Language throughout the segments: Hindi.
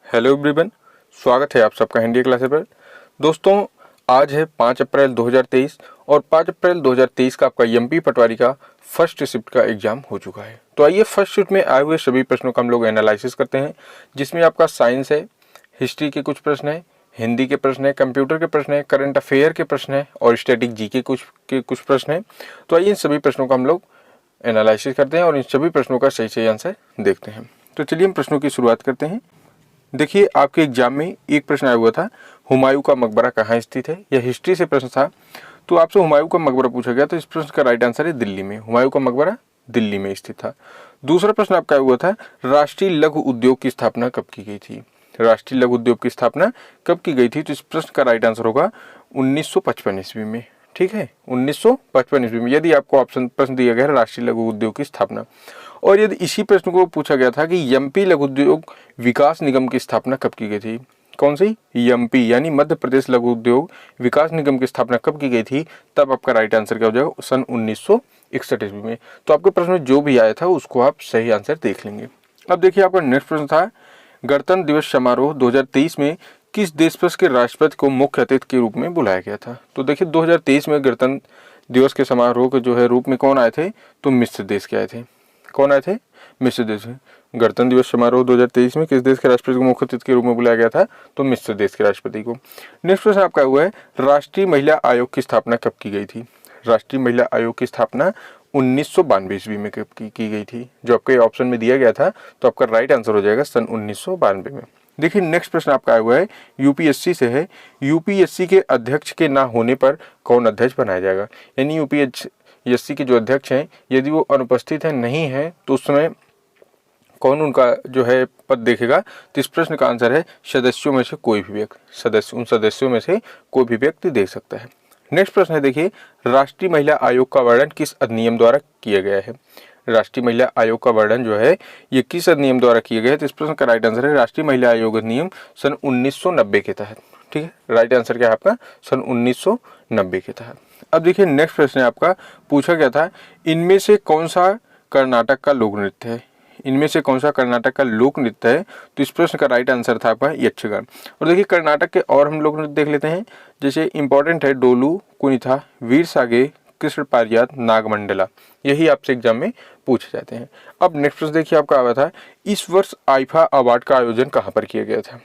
हेलो एवरीवन, स्वागत है आप सबका हिंदी क्लासेस पर। दोस्तों, आज है 5 अप्रैल 2023 और 5 अप्रैल 2023 का आपका एमपी पटवारी का फर्स्ट शिफ्ट का एग्जाम हो चुका है। तो आइए फर्स्ट शिफ्ट में आए हुए सभी प्रश्नों का हम लोग एनालिसिस करते हैं, जिसमें आपका साइंस है, हिस्ट्री के कुछ प्रश्न है, हिंदी के प्रश्न है, कंप्यूटर के प्रश्न है, करंट अफेयर के प्रश्न है और स्टैटिक जी के कुछ प्रश्न है। तो आइए इन सभी प्रश्नों का हम लोग एनालिसिस करते हैं और इन सभी प्रश्नों का सही सही आंसर देखते हैं। तो चलिए हम प्रश्नों की शुरुआत करते हैं। देखिए, आपके एग्जाम में एक प्रश्न आया हुआ था, हुमायूं का मकबरा कहाँ स्थित है। यह हिस्ट्री से प्रश्न था। तो आपसे हुमायूं का मकबरा पूछा गया, तो इस प्रश्न का राइट आंसर है दिल्ली में। हुमायूं का मकबरा दिल्ली में स्थित था। दूसरा प्रश्न आपका आया हुआ था, राष्ट्रीय लघु उद्योग की स्थापना कब की गई थी। राष्ट्रीय लघु उद्योग की स्थापना कब की गई थी, तो इस प्रश्न का राइट आंसर होगा 1955 ईस्वी में। ठीक है, 1955 ईस्वी में, यदि आपको ऑप्शन प्रश्न दिया गया है राष्ट्रीय लघु उद्योग की स्थापना। और यदि इसी प्रश्न को पूछा गया था कि एमपी लघु उद्योग विकास निगम की स्थापना कब की गई थी, कौन सी, एमपी यानी मध्य प्रदेश लघु उद्योग विकास निगम की स्थापना कब की गई थी, तब आपका राइट आंसर क्या हो जाएगा, सन 1961 ईस्वी में। तो आपके प्रश्न में जो भी आया था उसको आप सही आंसर देख लेंगे। अब देखिए, आपका नेक्स्ट प्रश्न था, गणतंत्र दिवस समारोह 2023 में किस देश के राष्ट्रपति को मुख्य अतिथि के रूप में बुलाया गया था। तो देखिए, 2023 में गणतंत्र दिवस के समारोह के जो है रूप में कौन आए थे, तो मिस्र देश के आए थे। कौन आए थे, मिस्र देश। गणतंत्र दिवस समारोह 2023 में किस देश के राष्ट्रपति को मुख्य अतिथि के रूप में बुलाया गया था, तो मिस्र देश के राष्ट्रपति को। नेक्स्ट प्रश्न आपका हुआ है, राष्ट्रीय महिला आयोग की स्थापना कब की गई थी। राष्ट्रीय महिला आयोग की स्थापना 1992 ईस्वी में कब की गई थी, जो आपके ऑप्शन में दिया गया था। तो आपका राइट आंसर हो जाएगा सन 1992 में। देखिए, नेक्स्ट प्रश्न आपका आया हुआ है, यूपीएससी से है, यूपीएससी के अध्यक्ष के ना होने पर कौन अध्यक्ष बनाया जाएगा। यानी यूपीएससी के जो अध्यक्ष हैं, यदि वो अनुपस्थित है, नहीं है, तो उस समय कौन उनका जो है पद देखेगा। तो इस प्रश्न का आंसर है सदस्यों में से कोई भी व्यक्ति, उन सदस्यों में से कोई भी व्यक्ति देख सकता है। नेक्स्ट प्रश्न है, देखिए, राष्ट्रीय महिला आयोग का वर्णन किस अधिनियम द्वारा किया गया है। राष्ट्रीय महिला आयोग का वर्णन जो है ये किस अधिनियम द्वारा किया गया है, तो इस प्रश्न का राइट आंसर है राष्ट्रीय महिला आयोग अधिनियम सन 1990 के तहत। ठीक है, राइट आंसर क्या है आपका, सन 1990 के तहत। अब देखिए, नेक्स्ट प्रश्न है आपका, पूछा गया था, इनमें से कौन सा कर्नाटक का लोक नृत्य है। इनमें से कौन सा कर्नाटक का लोक नृत्य है, तो इस प्रश्न का राइट आंसर था आपका यक्षगान। और देखिए, कर्नाटक के और हम लोक नृत्य देख लेते हैं, जैसे इंपॉर्टेंट है डोलू, कुनिथा, वीरसागे, कृष्ण पारिजात, नागमंडला। यही आपसे एग्जाम में पूछे जाते हैं। अब नेक्स्ट प्रश्न देखिए, आपका आया था, इस वर्ष आईफा अवार्ड का आयोजन कहाँ पर किया गया था।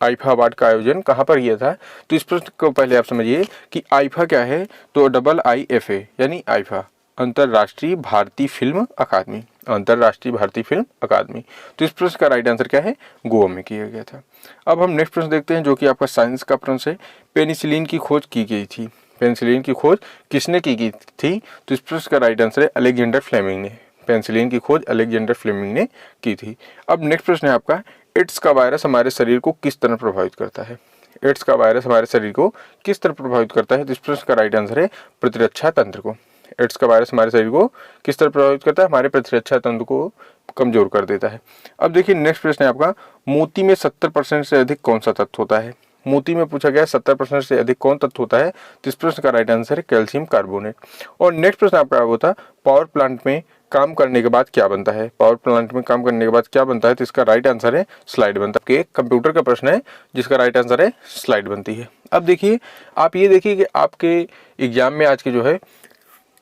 आईफा अवार्ड का आयोजन कहाँ पर किया था, तो इस प्रश्न को पहले आप समझिए कि आईफा क्या है, तो IIFA यानी आईफा, अंतर्राष्ट्रीय भारतीय फिल्म अकादमी, अंतर्राष्ट्रीय भारतीय फिल्म अकादमी। तो इस प्रश्न का राइट आंसर क्या है, गोवा में किया गया था। अब हम नेक्स्ट प्रश्न देखते हैं, जो कि आपका साइंस का प्रश्न है, पेनिसिलिन की खोज की गई थी। पेनिसिलिन की खोज किसने की गई थी, तो इस प्रश्न का राइट आंसर है अलेक्जेंडर फ्लेमिंग ने। पेनिसिलिन की खोज अलेक्जेंडर फ्लेमिंग ने की थी। अब नेक्स्ट प्रश्न है आपका, एड्स का वायरस हमारे शरीर को किस तरह प्रभावित करता है। एड्स का वायरस हमारे शरीर को किस तरह प्रभावित करता है, तो इस प्रश्न का राइट आंसर है प्रतिरक्षा तंत्र को। एड्स का वायरस हमारे शरीर को किस तरह प्रभावित करता है, हमारे प्रतिरक्षा तंत्र को कमजोर कर देता है। अब देखिए, नेक्स्ट प्रश्न है आपका, मोती में 70% से अधिक कौन सा तत्व होता है। मोती में पूछा गया 70% से अधिक कौन तत्व होता है, तो इस प्रश्न का राइट आंसर है कैल्शियम कार्बोनेट। और नेक्स्ट प्रश्न आपका होता, पावर प्लांट में काम करने के बाद क्या बनता है। पावर प्लांट में काम करने के बाद क्या बनता है, तो इसका राइट आंसर है स्लाइड बनता है। कंप्यूटर का प्रश्न है जिसका राइट आंसर है स्लाइड बनती है। अब देखिए, आप ये देखिए कि आपके एग्जाम में आज के जो है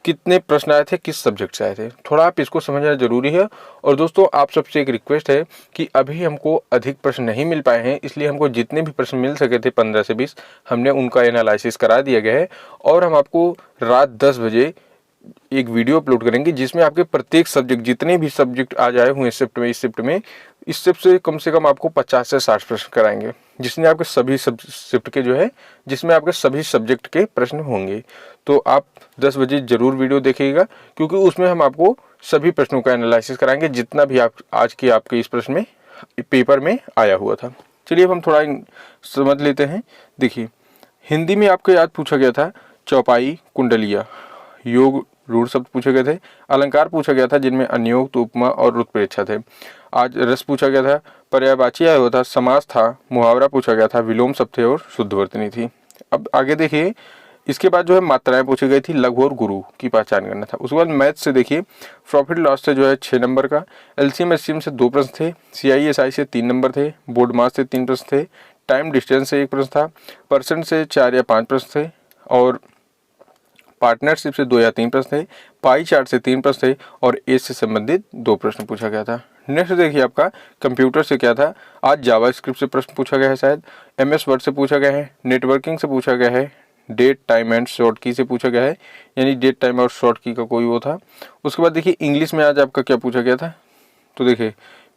कितने प्रश्न आए थे, किस सब्जेक्ट से आए थे, थोड़ा आप इसको समझना जरूरी है। और दोस्तों, आप सबसे एक रिक्वेस्ट है कि अभी हमको अधिक प्रश्न नहीं मिल पाए हैं, इसलिए हमको जितने भी प्रश्न मिल सके थे 15 से 20, हमने उनका एनालिसिस करा दिया गया है। और हम आपको रात 10 बजे एक वीडियो अपलोड करेंगे, जिसमें आपके प्रत्येक सब्जेक्ट, जितने भी सब्जेक्ट आज आए हुए इस शिफ्ट से कम आपको 50 से 60 प्रश्न कराएंगे, जिसमें आपके सभी शिफ्ट के जो है, जिसमें आपके सभी सब्जेक्ट के प्रश्न होंगे। तो आप 10 बजे जरूर वीडियो देखिएगा, क्योंकि उसमें हम आपको सभी प्रश्नों का एनालिसिस कराएंगे, जितना भी आप आज के आपके इस प्रश्न में पेपर में आया हुआ था। चलिए अब हम थोड़ा समझ लेते हैं। देखिए, हिंदी में आपको याद पूछा गया था, चौपाई, कुंडलिया, योग, रूढ़ शब्द पूछे गए थे, अलंकार पूछा गया था जिनमें अनियोग, उपमा और उत्प्रेक्षा थे। आज रस पूछा गया था, पर्यायवाची आया हुआ था, समास था, मुहावरा पूछा गया था, विलोम शब्द थे और शुद्धवर्तनी थी। अब आगे देखिए, इसके बाद जो है मात्राएं पूछी गई थी, लघु और गुरु की पहचान करना था। उसके बाद मैथ से देखिए प्रॉफिट लॉस से जो है 6 नंबर का, एलसीएम एचसीएम से 2 प्रश्न थे, सीआईएसआई से 3 नंबर थे, बोर्ड मास से 3 प्रश्न थे, टाइम डिस्टेंस से 1 प्रश्न था, परसेंट से 4 या 5 प्रश्न थे, और पार्टनरशिप से 2 या 3 प्रश्न थे, पाई चार्ट से 3 प्रश्न थे, और एज से संबंधित 2 प्रश्न पूछा गया था। नेक्स्ट देखिए आपका कंप्यूटर से क्या था, आज जावास्क्रिप्ट से प्रश्न पूछा गया है, शायद एमएस वर्ड से पूछा गया है, नेटवर्किंग से पूछा गया है, डेट टाइम एंड शॉर्ट की से पूछा गया है, यानी डेट टाइम और शॉर्ट की का कोई वो था। उसके बाद देखिए इंग्लिश में आज आपका क्या पूछा गया था, तो देखिए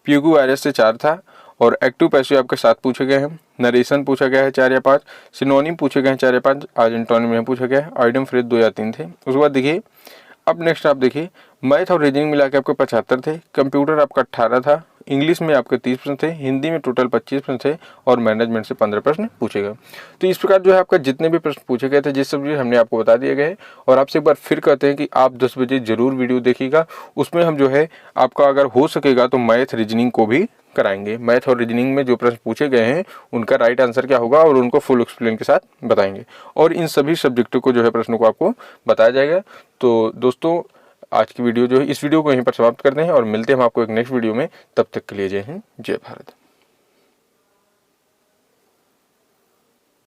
प्यूगू वायरस से 4 था, और एक्टिव पैसिव आपके 7 पूछे गए हैं, नरेशन पूछा गया है 4 या 5, सिनोनिम पूछे गए हैं 4 या 5, आज एंटोनिम में पूछा गया है, आइडम फ्रेज 2 या 3 थे। उसके बाद देखिए अब नेक्स्ट आप देखिए मैथ और रीजनिंग मिला के आपके 75 थे, कंप्यूटर आपका 18 था, इंग्लिश में आपके 30 प्रश्न थे, हिंदी में टोटल 25 प्रश्न थे, और मैनेजमेंट से 15 प्रश्न पूछे गए। तो इस प्रकार जो है आपका जितने भी प्रश्न पूछे गए थे, जिस सब हमने आपको बता दिए गए। और आपसे एक बार फिर कहते हैं कि आप 10 बजे जरूर वीडियो देखिएगा, उसमें हम जो है आपका अगर हो सकेगा तो मैथ रीजनिंग को भी कराएंगे। मैथ और रीजनिंग में जो प्रश्न पूछे गए हैं उनका राइट आंसर क्या होगा, और उनको फुल एक्सप्लेन के साथ बताएंगे, और इन सभी सब्जेक्टों को जो है प्रश्नों को आपको बताया जाएगा। तो दोस्तों आज की वीडियो जो है, इस वीडियो को यहीं पर समाप्त करते हैं, और मिलते हैं हम आपको एक नेक्स्ट वीडियो में। तब तक के लिए जय हिंद, जय भारत।